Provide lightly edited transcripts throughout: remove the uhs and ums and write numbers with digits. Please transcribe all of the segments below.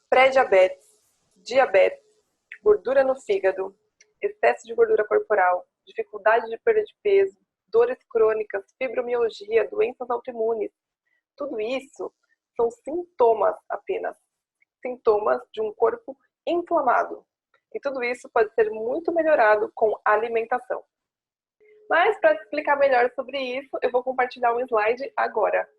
Pré-diabetes, diabetes, gordura no fígado, excesso de gordura corporal, dificuldade de perda de peso, dores crônicas, fibromialgia, doenças autoimunes. Tudo isso são sintomas apenas. Sintomas de um corpo inflamado. E tudo isso pode ser muito melhorado com alimentação. Mas para explicar melhor sobre isso, eu vou compartilhar um slide agora.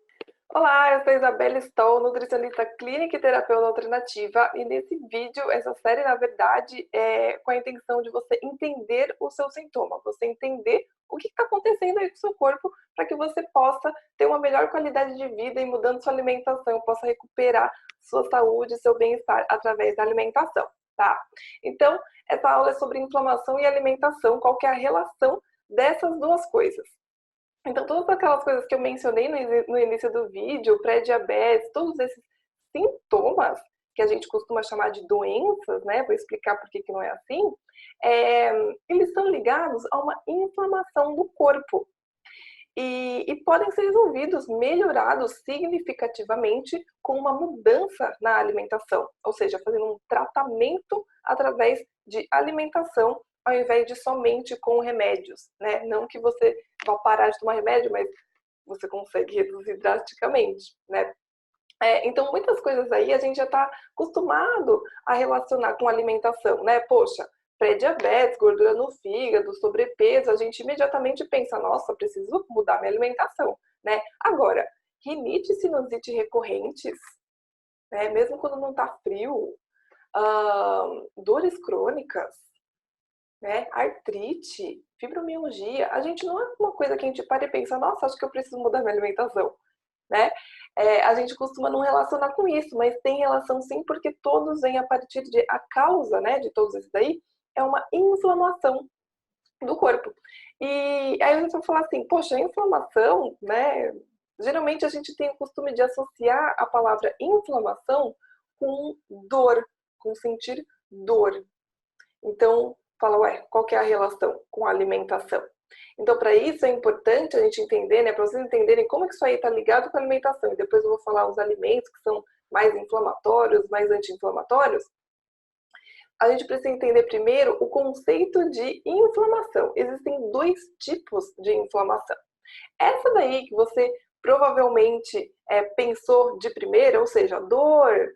Olá, eu sou Isabela Stoll, nutricionista clínica e terapeuta alternativa, e nesse vídeo, essa série, na verdade, é com a intenção de você entender o seu sintoma, você entender o que está acontecendo aí com o seu corpo, para que você possa ter uma melhor qualidade de vida e mudando sua alimentação, possa recuperar sua saúde, seu bem-estar através da alimentação, tá? Então, essa aula é sobre inflamação e alimentação, qual que é a relação dessas duas coisas. Então, todas aquelas coisas que eu mencionei no início do vídeo, pré-diabetes, todos esses sintomas, que a gente costuma chamar de doenças, né? Vou explicar por que não é assim, eles estão ligados a uma inflamação do corpo. E podem ser resolvidos, melhorados significativamente com uma mudança na alimentação, ou seja, fazendo um tratamento através de alimentação, ao invés de somente com remédios, né? Não que você vá parar de tomar remédio, mas você consegue reduzir drasticamente, né? Então, muitas coisas aí a gente já está acostumado a relacionar com alimentação, né? Poxa, pré-diabetes, gordura no fígado, sobrepeso, a gente imediatamente pensa, nossa, preciso mudar minha alimentação, né? Agora, rinite e sinusite recorrentes, né? Mesmo quando não está frio, dores crônicas, né? Artrite, fibromialgia, a gente não é uma coisa que a gente para e pensa, nossa, acho que eu preciso mudar minha alimentação, né? A gente costuma não relacionar com isso, mas tem relação sim, porque todos vêm a partir de, a causa, né, de todos esses daí, é uma inflamação do corpo. E aí você vai falar assim, poxa, a inflamação, né, geralmente a gente tem o costume de associar a palavra inflamação com dor, com sentir dor. Então, fala, ué, qual que é a relação com a alimentação? Então, para isso é importante a gente entender, né, para vocês entenderem como que isso aí está ligado com a alimentação. E depois eu vou falar os alimentos que são mais inflamatórios, mais anti-inflamatórios. A gente precisa entender primeiro o conceito de inflamação. Existem dois tipos de inflamação. Essa daí que você provavelmente pensou de primeira, ou seja, dor,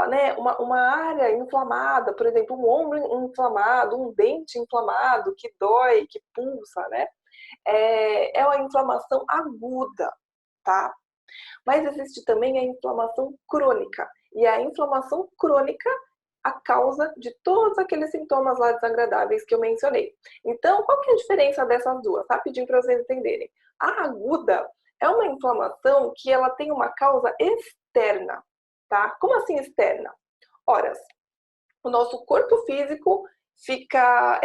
né, uma área inflamada, por exemplo, um ombro inflamado, um dente inflamado, que dói, que pulsa, né? É uma inflamação aguda, tá? Mas existe também a inflamação crônica. E a inflamação crônica a causa de todos aqueles sintomas lá desagradáveis que eu mencionei. Então, qual que é a diferença dessas duas? Rapidinho para vocês entenderem. A aguda é uma inflamação que ela tem uma causa externa, tá? Como assim externa? Ora, o nosso corpo físico fica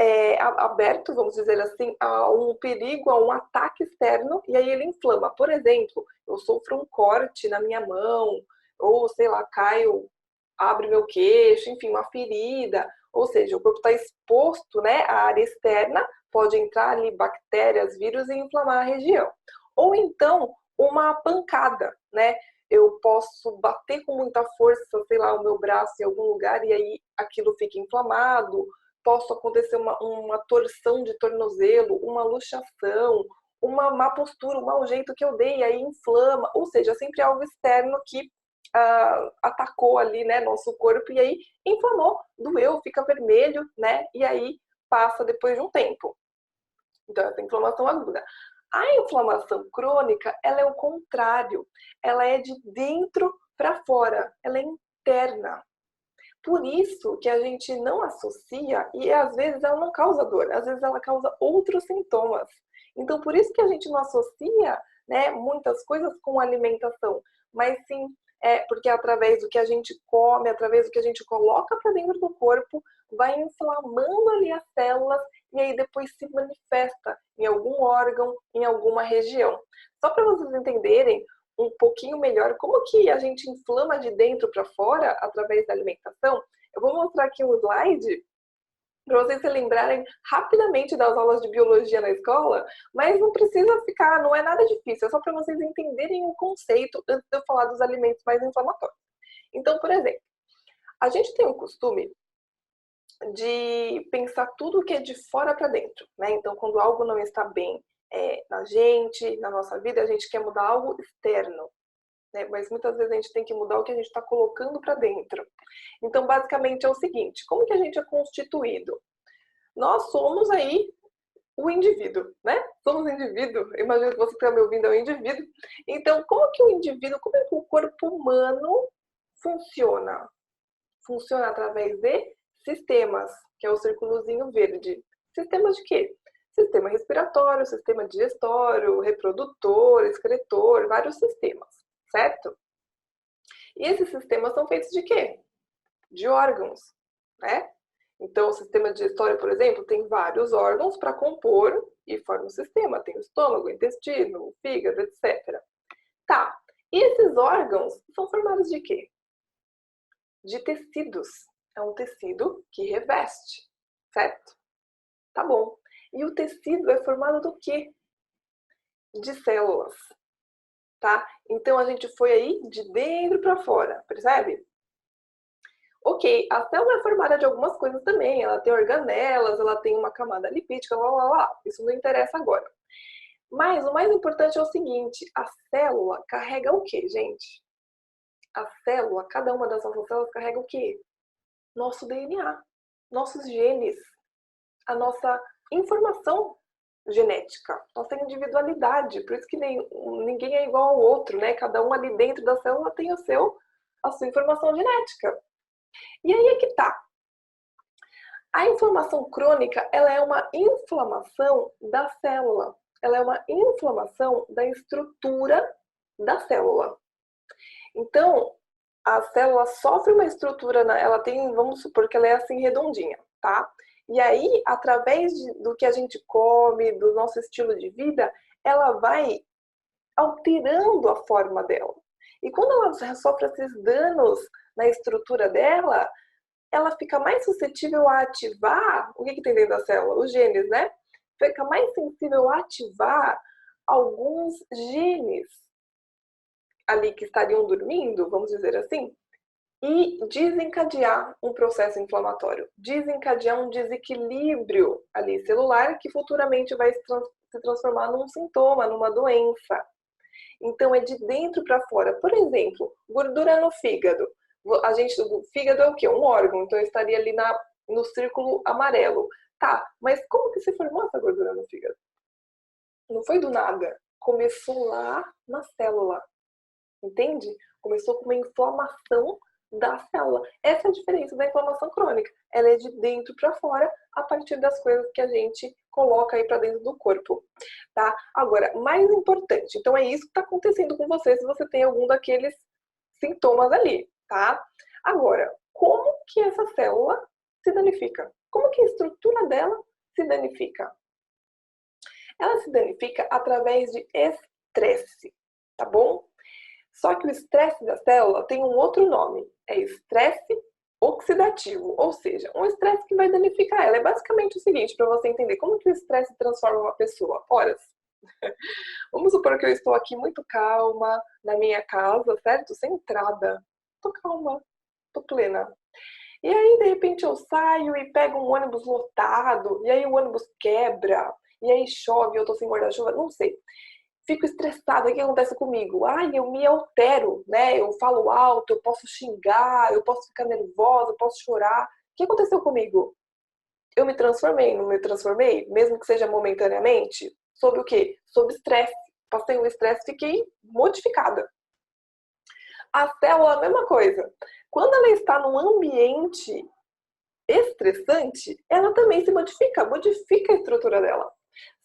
aberto, vamos dizer assim, a um perigo, a um ataque externo, e aí ele inflama. Por exemplo, eu sofro um corte na minha mão, ou sei lá, caio, abre meu queixo, enfim, uma ferida, ou seja, o corpo está exposto, né, à área externa, pode entrar ali bactérias, vírus e inflamar a região. Ou então, uma pancada, né? Eu posso bater com muita força, sei lá, o meu braço em algum lugar e aí aquilo fica inflamado. Posso acontecer uma torção de tornozelo, uma luxação, uma má postura, um mau jeito que eu dei, aí inflama. Ou seja, sempre algo externo que atacou ali, né, nosso corpo e aí inflamou, doeu, fica vermelho, né, e aí passa depois de um tempo. Então, essa inflamação aguda. A inflamação crônica, ela é o contrário. Ela é de dentro para fora. Ela é interna. Por isso que a gente não associa e às vezes ela não causa dor. Às vezes ela causa outros sintomas. Então, por isso que a gente não associa, né, muitas coisas com alimentação. Mas sim, porque através do que a gente come, através do que a gente coloca para dentro do corpo, vai inflamando ali as células e aí depois se manifesta em algum órgão, em alguma região. Só para vocês entenderem um pouquinho melhor como que a gente inflama de dentro para fora através da alimentação, eu vou mostrar aqui um slide para vocês se lembrarem rapidamente das aulas de biologia na escola, mas não precisa ficar, não é nada difícil, é só para vocês entenderem o conceito antes de eu falar dos alimentos mais inflamatórios. Então, por exemplo, A gente tem o costume de pensar tudo que é de fora para dentro, né? Então, quando algo não está bem na gente, na nossa vida, a gente quer mudar algo externo, né? Mas muitas vezes a gente tem que mudar o que a gente está colocando para dentro. Então, basicamente é o seguinte: como que a gente é constituído? Nós somos aí o indivíduo, né? Somos indivíduo. Imagino que você que está me ouvindo é um indivíduo. Então, como que o indivíduo, como é que o corpo humano funciona? Funciona através de sistemas, que é o círculozinho verde. Sistemas de quê? Sistema respiratório, sistema digestório, reprodutor, excretor, vários sistemas, certo? E esses sistemas são feitos de quê? De órgãos, né? Então, o sistema digestório, por exemplo, tem vários órgãos para compor e forma um sistema. Tem o estômago, o intestino, o fígado, etc. Tá. E esses órgãos são formados de quê? De tecidos. É um tecido que reveste, certo? Tá bom. E o tecido é formado do quê? De células, tá? Então a gente foi aí de dentro para fora, percebe? Ok, a célula é formada de algumas coisas também. Ela tem organelas, ela tem uma camada lipídica, lá, lá, lá. Isso não interessa agora. Mas o mais importante é o seguinte: a célula carrega o quê, gente? A célula, cada uma das nossas células carrega o quê? Nosso DNA, nossos genes, a nossa informação genética, nossa individualidade. Por isso que ninguém é igual ao outro, né? Cada um ali dentro da célula tem a sua informação genética. E aí é que tá. A inflamação crônica, ela é uma inflamação da célula. Ela é uma inflamação da estrutura da célula. Então, a célula sofre uma estrutura, ela tem, vamos supor que ela é assim redondinha, tá? E aí, através do que a gente come, do nosso estilo de vida, ela vai alterando a forma dela. E quando ela sofre esses danos na estrutura dela, ela fica mais suscetível a ativar, o que tem dentro da célula? Os genes, né? Fica mais sensível a ativar alguns genes ali que estariam dormindo, vamos dizer assim, e desencadear um processo inflamatório, desencadear um desequilíbrio ali celular que futuramente vai se transformar num sintoma, numa doença. Então é de dentro para fora. Por exemplo, gordura no fígado. O fígado é o quê? Um órgão, então eu estaria ali no círculo amarelo. Tá, mas como que se formou essa gordura no fígado? Não foi do nada. Começou lá na célula. Entende? Começou com uma inflamação da célula. Essa é a diferença da inflamação crônica. Ela é de dentro para fora a partir das coisas que a gente coloca aí para dentro do corpo, tá? Agora, mais importante, então é isso que está acontecendo com você se você tem algum daqueles sintomas ali, tá? Agora, como que essa célula se danifica? Como que a estrutura dela se danifica? Ela se danifica através de estresse, tá bom? Só que o estresse da célula tem um outro nome, é estresse oxidativo, ou seja, um estresse que vai danificar ela. É basicamente o seguinte, para você entender como que o estresse transforma uma pessoa. Ora, vamos supor que eu estou aqui muito calma, na minha casa, certo? Centrada. Tô calma, tô plena. E aí, de repente, eu saio e pego um ônibus lotado, e aí o ônibus quebra, e aí chove, eu tô sem guarda-chuva, não sei. Fico estressada, o que acontece comigo? Ai, eu me altero, né? Eu falo alto, eu posso xingar, eu posso ficar nervosa, eu posso chorar. O que aconteceu comigo? Eu me transformei, não me transformei? Mesmo que seja momentaneamente? Sob o quê? Sob estresse. Passei um estresse, fiquei modificada. A célula, a mesma coisa. Quando ela está num ambiente estressante, ela também se modifica a estrutura dela.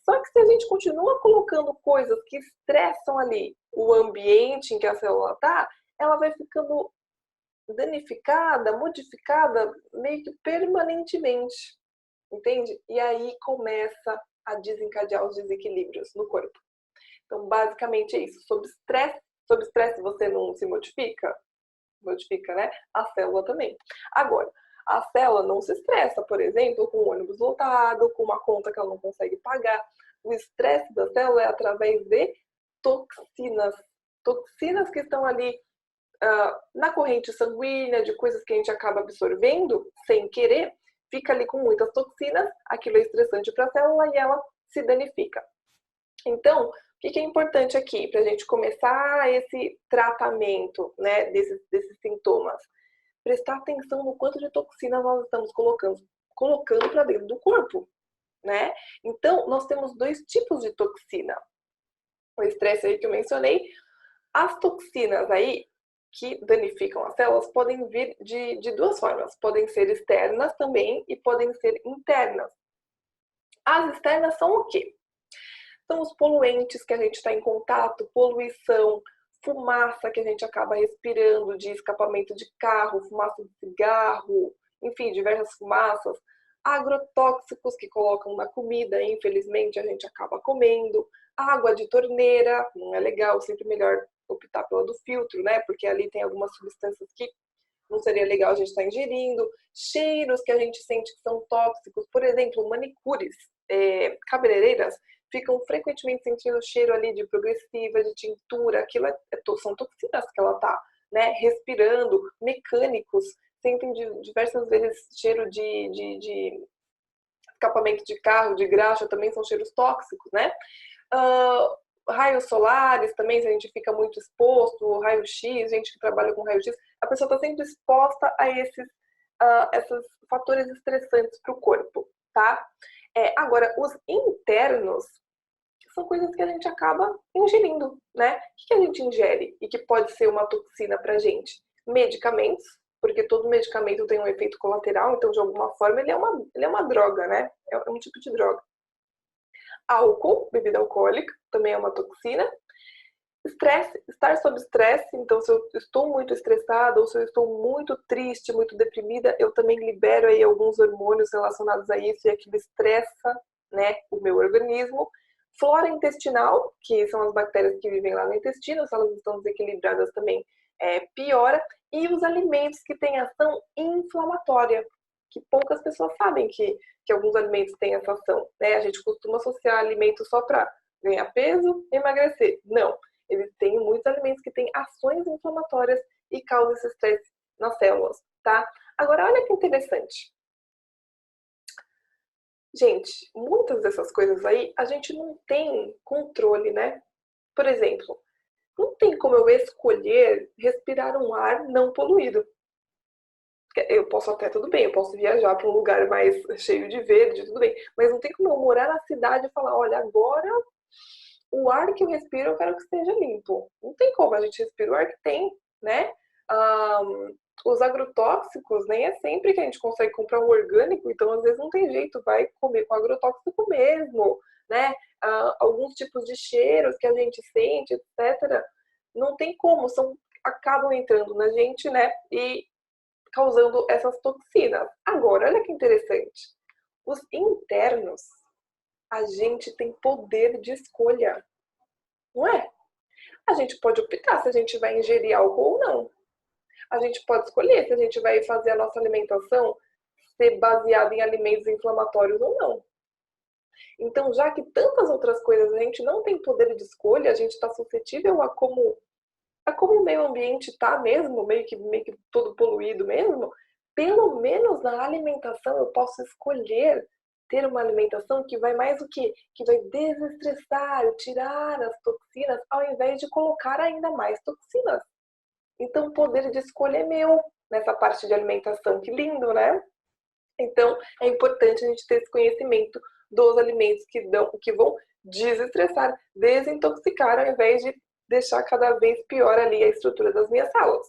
Só que se a gente continua colocando coisas que estressam ali o ambiente em que a célula está, ela vai ficando danificada, modificada meio que permanentemente, entende? E aí começa a desencadear os desequilíbrios no corpo. Então, basicamente é isso. Sob estresse você não se modifica? Modifica, né? A célula também. Agora, a célula não se estressa, por exemplo, com o ônibus lotado, com uma conta que ela não consegue pagar. O estresse da célula é através de toxinas. Toxinas que estão ali na corrente sanguínea, de coisas que a gente acaba absorvendo sem querer, fica ali com muitas toxinas, aquilo é estressante para a célula e ela se danifica. Então, o que é importante aqui para a gente começar esse tratamento, né, desses sintomas? Prestar atenção no quanto de toxina nós estamos colocando para dentro do corpo, né? Então, nós temos dois tipos de toxina. O estresse aí que eu mencionei, as toxinas aí que danificam as células podem vir de duas formas. Podem ser externas também e podem ser internas. As externas são o quê? São os poluentes que a gente está em contato, poluição, fumaça que a gente acaba respirando de escapamento de carro, fumaça de cigarro, enfim, diversas fumaças, agrotóxicos que colocam na comida, infelizmente a gente acaba comendo, água de torneira, não é legal, sempre melhor optar pela do filtro, né? Porque ali tem algumas substâncias que não seria legal a gente estar ingerindo, cheiros que a gente sente que são tóxicos, por exemplo, manicures, cabeleireiras, ficam frequentemente sentindo cheiro ali de progressiva, de tintura, aquilo são toxinas que ela tá, né, respirando, mecânicos, sentem diversas vezes cheiro de escapamento de carro, de graxa, também são cheiros tóxicos, né? Raios solares também, se a gente fica muito exposto, raio-x, gente que trabalha com raio-x, a pessoa está sempre exposta a esses fatores estressantes para o corpo, tá? Agora, os internos são coisas que a gente acaba ingerindo, né? O que a gente ingere e que pode ser uma toxina pra gente? Medicamentos, porque todo medicamento tem um efeito colateral, então de alguma forma ele é uma droga, né? É um tipo de droga. Álcool, bebida alcoólica, também é uma toxina. Estresse, estar sob estresse, então se eu estou muito estressada ou se eu estou muito triste, muito deprimida, eu também libero aí alguns hormônios relacionados a isso e aquilo estressa, né, o meu organismo. Flora intestinal, que são as bactérias que vivem lá no intestino, se elas estão desequilibradas também piora. E os alimentos que têm ação inflamatória, que poucas pessoas sabem que alguns alimentos têm essa ação, né? A gente costuma associar alimentos só para ganhar peso e emagrecer. Não, eles têm muitos alimentos que têm ações inflamatórias e causam esse estresse nas células, tá? Agora, olha que interessante. Gente, muitas dessas coisas aí a gente não tem controle, né? Por exemplo, não tem como eu escolher respirar um ar não poluído. Eu posso até, tudo bem, eu posso viajar para um lugar mais cheio de verde, tudo bem, mas não tem como eu morar na cidade e falar, olha, agora o ar que eu respiro eu quero que esteja limpo. Não tem como, a gente respira o ar que tem, né? Os agrotóxicos, nem é sempre que a gente consegue comprar um orgânico, então às vezes não tem jeito, vai comer com agrotóxico mesmo, né? Alguns tipos de cheiros que a gente sente, etc. Não tem como, acabam entrando na gente, né? E causando essas toxinas. Agora, olha que interessante. Os internos, a gente tem poder de escolha, não é? A gente pode optar se a gente vai ingerir álcool ou não. A gente pode escolher se a gente vai fazer a nossa alimentação ser baseada em alimentos inflamatórios ou não. Então, já que tantas outras coisas a gente não tem poder de escolha, a gente está suscetível a como o meio ambiente está mesmo, meio que todo poluído mesmo, pelo menos na alimentação eu posso escolher ter uma alimentação que vai mais o quê? Que vai desestressar, tirar as toxinas, ao invés de colocar ainda mais toxinas. Então, o poder de escolha é meu nessa parte de alimentação. Que lindo, né? Então, é importante a gente ter esse conhecimento dos alimentos que vão desestressar, desintoxicar, ao invés de deixar cada vez pior ali a estrutura das minhas células.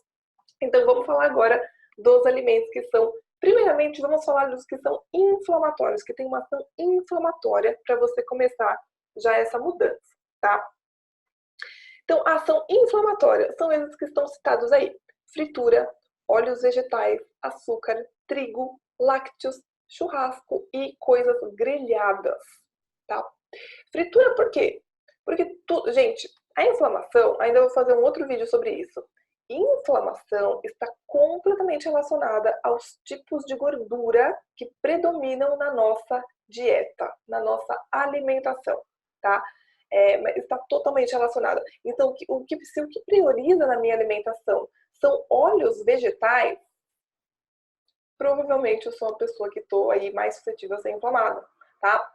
Então, vamos falar agora dos alimentos que são... Primeiramente, vamos falar dos que são inflamatórios, que tem uma ação inflamatória para você começar já essa mudança, tá? Então, a ação inflamatória são esses que estão citados aí. Fritura, óleos vegetais, açúcar, trigo, lácteos, churrasco e coisas grelhadas, tá? Fritura por quê? Porque, gente, a inflamação, ainda vou fazer um outro vídeo sobre isso. Inflamação está completamente relacionada aos tipos de gordura que predominam na nossa dieta, na nossa alimentação, tá? Está totalmente relacionada. Então, o que prioriza na minha alimentação são óleos vegetais, provavelmente eu sou uma pessoa que estou aí mais suscetível a ser inflamada, tá?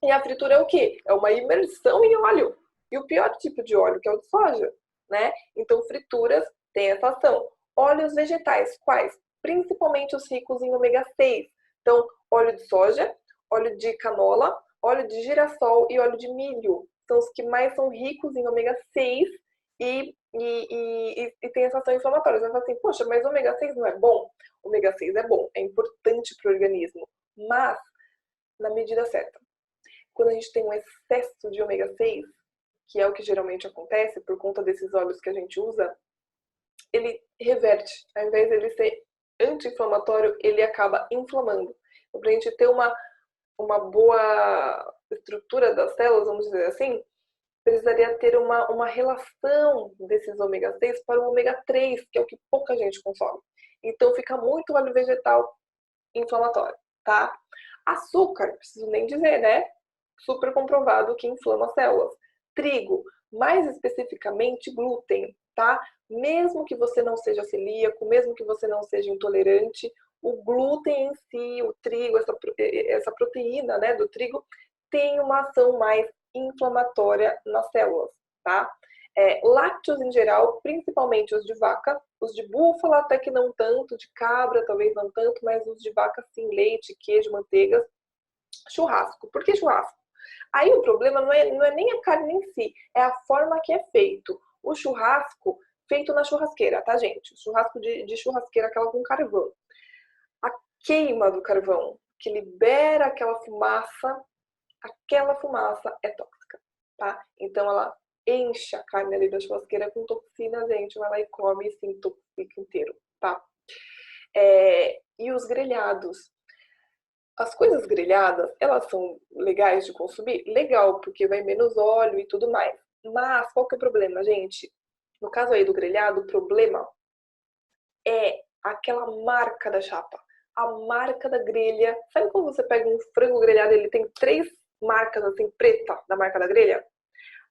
E a fritura é o quê? É uma imersão em óleo. E o pior tipo de óleo, que é o de soja, né? Então, frituras têm essa ação. Óleos vegetais, quais? Principalmente os ricos em ômega 6. Então, óleo de soja, óleo de canola, óleo de girassol e óleo de milho. São os que mais são ricos em ômega 6 e tem essa ação inflamatória. Você vai falar assim, poxa, mas ômega 6 não é bom? Ômega 6 é bom, é importante para o organismo, mas na medida certa. Quando a gente tem um excesso de ômega 6, que é o que geralmente acontece por conta desses óleos que a gente usa, ele reverte. Ao invés de ele ser anti-inflamatório, ele acaba inflamando. Então, para a gente ter uma boa estrutura das células, vamos dizer assim, precisaria ter uma relação desses ômega 6 para o ômega 3, que é o que pouca gente consome. Então fica muito óleo vegetal inflamatório, tá? Açúcar, preciso nem dizer, né? Super comprovado que inflama as células. Trigo, mais especificamente glúten, tá? Mesmo que você não seja celíaco, mesmo que você não seja intolerante, o glúten em si, o trigo, essa proteína, né, do trigo, tem uma ação mais inflamatória nas células, tá? Lácteos em geral, principalmente os de vaca, os de búfala até que não tanto, de cabra talvez não tanto, mas os de vaca sim, leite, queijo, manteiga. Churrasco. Por que churrasco? Aí o problema não é nem a carne em si, é a forma que é feito. O churrasco feito na churrasqueira, tá, gente? O churrasco de churrasqueira, aquela com carvão. A queima do carvão, que libera aquela fumaça é tóxica, tá? Então ela enche a carne ali da churrasqueira com toxina, a gente vai lá e come e se intoxica inteiro, tá? E os grelhados. As coisas grelhadas, elas são legais de consumir? Legal, porque vai menos óleo e tudo mais. Mas qual que é o problema, gente? No caso aí do grelhado, o problema é aquela marca da chapa. A marca da grelha. Sabe quando você pega um frango grelhado e ele tem 3 marcas assim, preta da marca da grelha?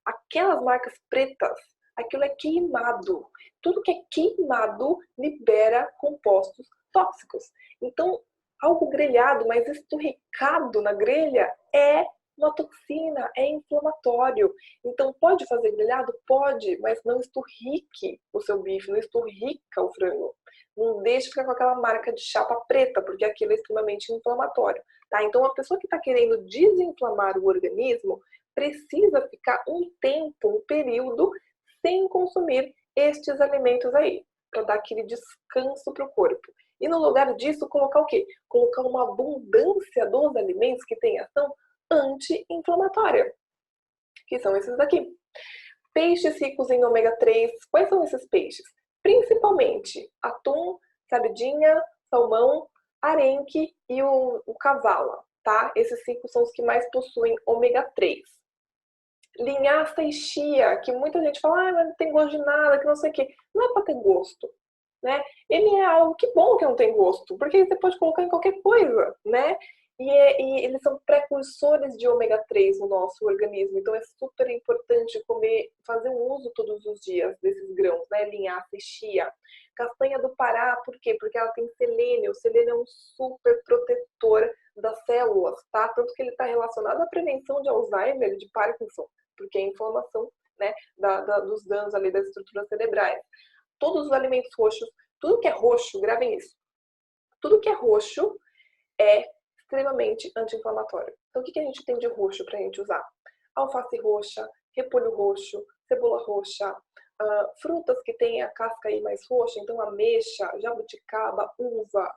Aquelas marcas pretas, aquilo é queimado. Tudo que é queimado libera compostos tóxicos. Então, algo grelhado, mas esturricado na grelha é uma toxina, é inflamatório. Então, pode fazer grelhado? Pode, mas não esturrique o seu bife, não esturrica o frango. Não deixe ficar com aquela marca de chapa preta, porque aquilo é extremamente inflamatório. Tá? Então, a pessoa que está querendo desinflamar o organismo precisa ficar um tempo, um período, sem consumir estes alimentos aí, para dar aquele descanso para o corpo. E no lugar disso, colocar o quê? Colocar uma abundância dos alimentos que têm ação anti-inflamatória, que são esses daqui. Peixes ricos em ômega 3, quais são esses peixes? Principalmente atum, sardinha, salmão, arenque e o cavala, tá? Esses 5 são os que mais possuem ômega 3. Linhaça e chia, que muita gente fala, mas não tem gosto de nada, que não sei o quê. Não é para ter gosto, né? Ele é algo que bom que não tem gosto, porque você pode colocar em qualquer coisa, né? E eles são precursores de ômega 3 no nosso organismo, então é super importante comer, fazer um uso todos os dias desses grãos, né? Linhaça e chia. Castanha do Pará, por quê? Porque ela tem selênio. O selênio é um super protetor das células, tá? Tanto que ele está relacionado à prevenção de Alzheimer e de Parkinson, porque é a inflamação, né, dos danos ali das estruturas cerebrais. Todos os alimentos roxos, tudo que é roxo, gravem isso. Tudo que é roxo é extremamente anti-inflamatório. Então, o que a gente tem de roxo para a gente usar? Alface roxa, repolho roxo, cebola roxa, frutas que têm a casca aí mais roxa, então ameixa, jabuticaba, uva,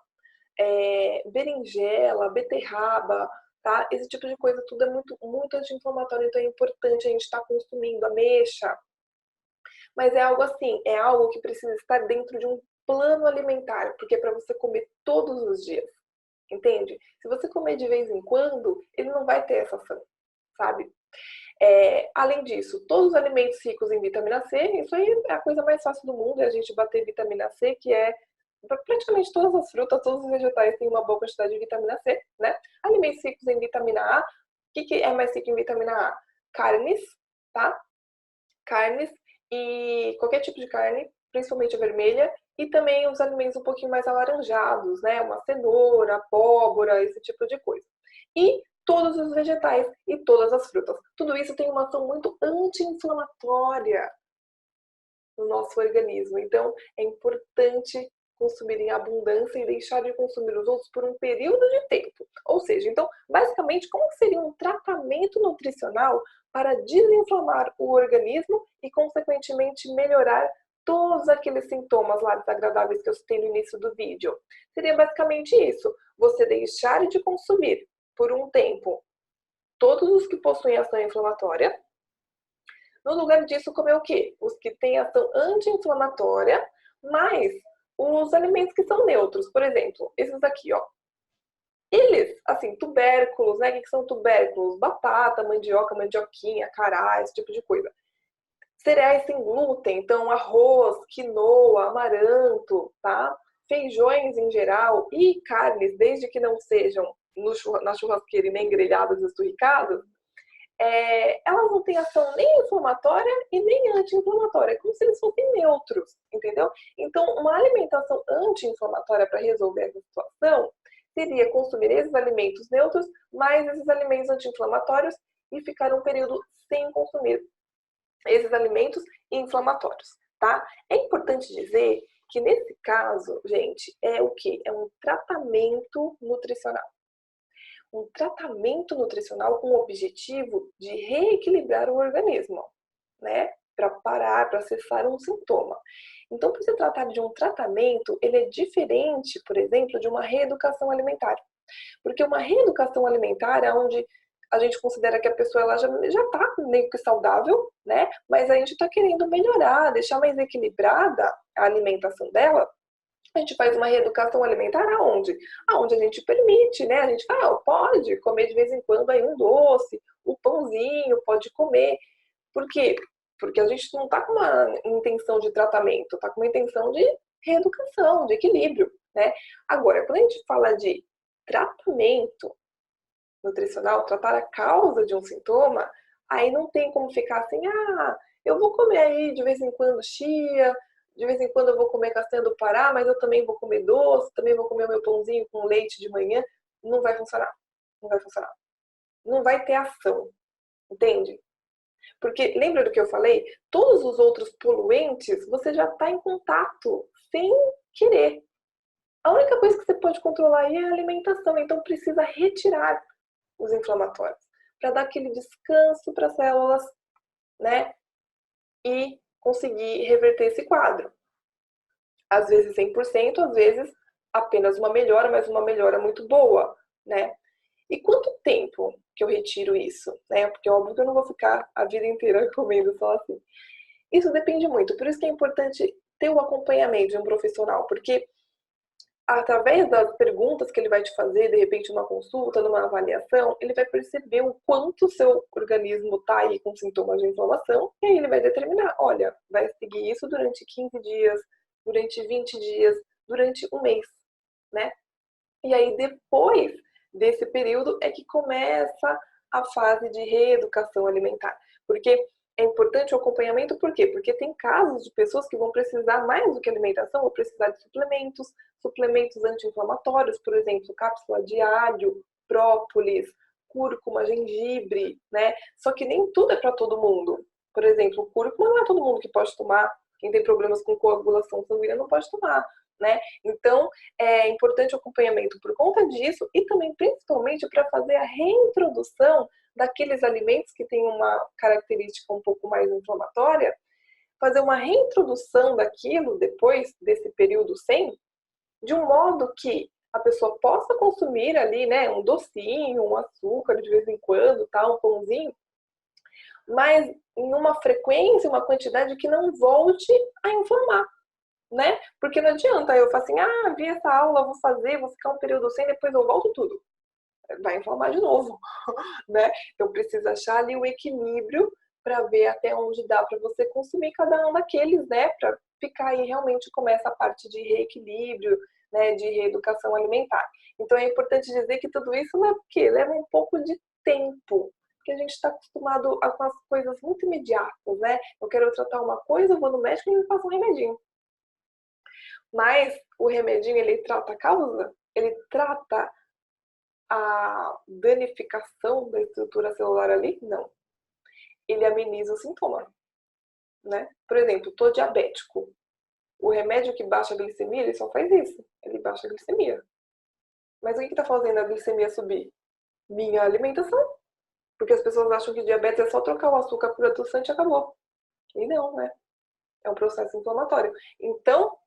berinjela, beterraba, tá? Esse tipo de coisa tudo é muito, muito anti-inflamatório, então é importante a gente estar consumindo ameixa. Mas é algo assim, é algo que precisa estar dentro de um plano alimentar, porque é para você comer todos os dias, entende? Se você comer de vez em quando, ele não vai ter essa ação, sabe? Além disso, todos os alimentos ricos em vitamina C, isso aí é a coisa mais fácil do mundo, é a gente bater vitamina C, que é praticamente todas as frutas, todos os vegetais têm uma boa quantidade de vitamina C, né? Alimentos ricos em vitamina A, o que é mais rico em vitamina A? Carnes, tá? Carnes e qualquer tipo de carne, principalmente a vermelha, E também os alimentos um pouquinho mais alaranjados, né? Uma cenoura, abóbora, esse tipo de coisa. E todos os vegetais e todas as frutas. Tudo isso tem uma ação muito anti-inflamatória no nosso organismo. Então, é importante consumir em abundância e deixar de consumir os outros por um período de tempo. Ou seja, então, basicamente, como seria um tratamento nutricional para desinflamar o organismo e, consequentemente, melhorar todos aqueles sintomas lá desagradáveis que eu citei no início do vídeo? Seria basicamente isso: você deixar de consumir por um tempo todos os que possuem ação inflamatória. No lugar disso, comer o quê? Os que têm ação anti-inflamatória, mas os alimentos que são neutros. Por exemplo, esses aqui, ó. Eles, assim, tubérculos, né? O que são tubérculos? Batata, mandioca, mandioquinha, cará, esse tipo de coisa. Cereais sem glúten, então arroz, quinoa, amaranto, tá? Feijões em geral e carnes, desde que não sejam na churrasqueira e nem grelhadas e esturricadas, elas não têm ação nem inflamatória e nem anti-inflamatória, é como se eles fossem neutros, entendeu? Então, uma alimentação anti-inflamatória para resolver essa situação seria consumir esses alimentos neutros, mais esses alimentos anti-inflamatórios e ficar um período sem consumir esses alimentos inflamatórios, tá? É importante dizer que nesse caso, gente, é o quê? É um tratamento nutricional. Um tratamento nutricional com o objetivo de reequilibrar o organismo, né? Para parar, para cessar um sintoma. Então, para se tratar de um tratamento, ele é diferente, por exemplo, de uma reeducação alimentar. Porque uma reeducação alimentar é onde a gente considera que a pessoa ela já está meio que saudável, né? Mas a gente está querendo melhorar, deixar mais equilibrada a alimentação dela. A gente faz uma reeducação alimentar aonde? Aonde a gente permite, né? A gente fala, pode comer de vez em quando aí um doce, o pãozinho, pode comer. Por quê? Porque a gente não está com uma intenção de tratamento, está com uma intenção de reeducação, de equilíbrio, né? Agora, quando a gente fala de tratamento nutricional, tratar a causa de um sintoma, aí não tem como ficar assim, eu vou comer aí de vez em quando chia, de vez em quando eu vou comer castanha do Pará, mas eu também vou comer doce, também vou comer o meu pãozinho com leite de manhã. Não vai funcionar. Não vai funcionar. Não vai ter ação. Entende? Porque lembra do que eu falei? Todos os outros poluentes você já está em contato sem querer. A única coisa que você pode controlar aí é a alimentação. Então precisa retirar os inflamatórios para dar aquele descanso para as células, né? E conseguir reverter esse quadro. Às vezes 100%, às vezes apenas uma melhora, mas uma melhora muito boa, né? E quanto tempo que eu retiro isso, né? Porque é óbvio que eu não vou ficar a vida inteira comendo só assim. Isso depende muito, por isso que é importante ter o acompanhamento de um profissional, porque através das perguntas que ele vai te fazer, de repente numa consulta, numa avaliação, ele vai perceber o quanto o seu organismo está aí com sintomas de inflamação, e aí ele vai determinar, olha, vai seguir isso durante 15 dias, durante 20 dias, durante um mês, né? E aí depois desse período é que começa a fase de reeducação alimentar. Porque é importante o acompanhamento, por quê? Porque tem casos de pessoas que vão precisar mais do que alimentação, vão precisar de suplementos, suplementos anti-inflamatórios, por exemplo, cápsula de alho, própolis, cúrcuma, gengibre, né? Só que nem tudo é para todo mundo. Por exemplo, cúrcuma não é todo mundo que pode tomar. Quem tem problemas com coagulação sanguínea não pode tomar, né? Então, é importante o acompanhamento por conta disso e também, principalmente, para fazer a reintrodução daqueles alimentos que têm uma característica um pouco mais inflamatória, fazer uma reintrodução daquilo depois desse período sem, de um modo que a pessoa possa consumir ali, né, um docinho, um açúcar de vez em quando, tá, um pãozinho, mas em uma frequência, uma quantidade que não volte a inflamar, né? Porque não adianta eu falar assim, vi essa aula, vou fazer, vou ficar um período sem, depois eu volto tudo. Vai inflamar de novo, né? Então precisa achar ali o equilíbrio para ver até onde dá para você consumir cada um daqueles, né? Para ficar aí realmente começa a parte de reequilíbrio, né? De reeducação alimentar. Então é importante dizer que tudo isso leva um pouco de tempo, porque a gente está acostumado com as coisas muito imediatas, né? Eu quero tratar uma coisa, eu vou no médico e me passa um remedinho. Mas o remedinho, ele trata a causa? Ele trata a danificação da estrutura celular ali? Não. Ele ameniza o sintoma, né? Por exemplo, estou diabético. O remédio que baixa a glicemia, ele só faz isso. Ele baixa a glicemia. Mas o que está fazendo a glicemia subir? Minha alimentação. Porque as pessoas acham que diabetes é só trocar o açúcar por adoçante e acabou. E não, né? É um processo inflamatório. Então,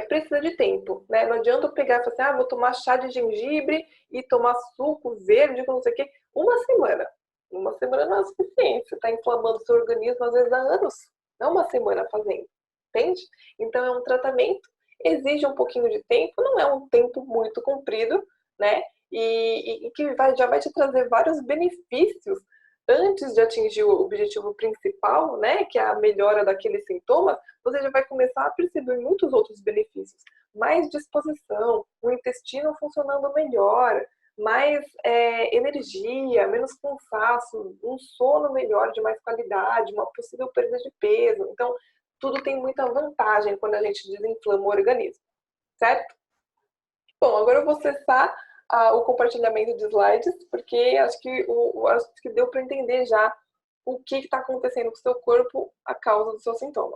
precisa de tempo, né? Não adianta eu pegar e falar assim, vou tomar chá de gengibre e tomar suco verde com não sei o quê. Uma semana. Uma semana não é suficiente. Você está inflamando seu organismo às vezes há anos. Não uma semana fazendo. Entende? Então é um tratamento, exige um pouquinho de tempo, não é um tempo muito comprido, né? E que já vai te trazer vários benefícios antes de atingir o objetivo principal, né? Que é a melhora daqueles sintomas, você já vai começar a perceber muitos outros benefícios. Mais disposição, o intestino funcionando melhor, mais energia, menos cansaço, um sono melhor, de mais qualidade, uma possível perda de peso. Então, tudo tem muita vantagem quando a gente desinflama o organismo, certo? Bom, agora eu vou cessar o compartilhamento de slides, porque acho que deu para entender já o que está acontecendo com o seu corpo a causa do seu sintoma.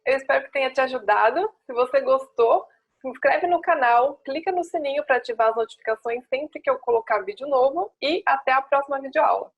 Eu espero que tenha te ajudado. Se você gostou, se inscreve no canal, clica no sininho para ativar as notificações sempre que eu colocar vídeo novo e até a próxima videoaula.